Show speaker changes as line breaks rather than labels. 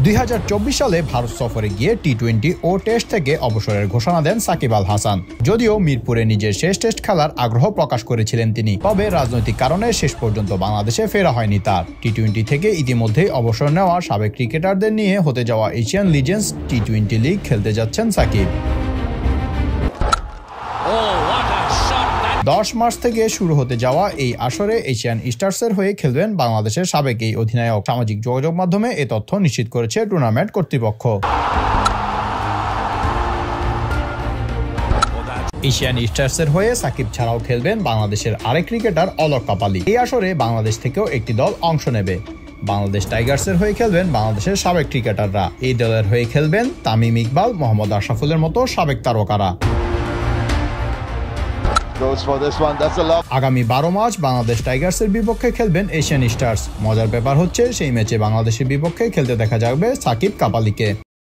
2024 সালে ভারত সফরে গিয়ে টি-20 ও টেস্ট থেকে অবসরের ঘোষণা দেন সাকিব আল হাসান। যদিও মিরপুরে নিজের শেষ টেস্ট খেলার আগ্রহ প্রকাশ করেছিলেন তিনি, তবে রাজনৈতিক কারণে শেষ পর্যন্ত বাংলাদেশে ফেরা হয়নি তার। টি-20 থেকে ইতিমধ্যেই অবসর নেওয়া সাবেক ক্রিকেটারদের নিয়ে হতে যাওয়া এশিয়ান লিজেন্ডস টি-20 লিগ খেলতে যাচ্ছেন সাকিব। 10 মার্চ থেকে শুরু হতে যাওয়া এই আসরে এশিয়ান স্টার্সের হয়ে খেলবেন বাংলাদেশের সাবেক এই অধিনায়ক। সামাজিক যোগাযোগ মাধ্যমে এ তথ্য নিশ্চিত করেছে টুর্নামেন্ট কর্তৃপক্ষ। এশিয়ান স্টার্সের হয়ে সাকিব ছাড়াও খেলবেন বাংলাদেশের আরেক ক্রিকেটার অলক কাপালি। এই আসরে বাংলাদেশ থেকেও একটি দল অংশ নেবে। বাংলাদেশ টাইগার্সের হয়ে খেলবেন বাংলাদেশের সাবেক ক্রিকেটাররা। এই দলের হয়ে খেলবেন তামিম ইকবাল, মোহাম্মদ আশরাফুলের মতো সাবেক তারকারা। আগামী 12 মার্চ বাংলাদেশ টাইগার্সের বিপক্ষে খেলবেন এশিয়ান স্টার্স। মজার ব্যাপার হচ্ছে সেই ম্যাচে বাংলাদেশের বিপক্ষে খেলতে দেখা যাবে সাকিব কাপালিকে।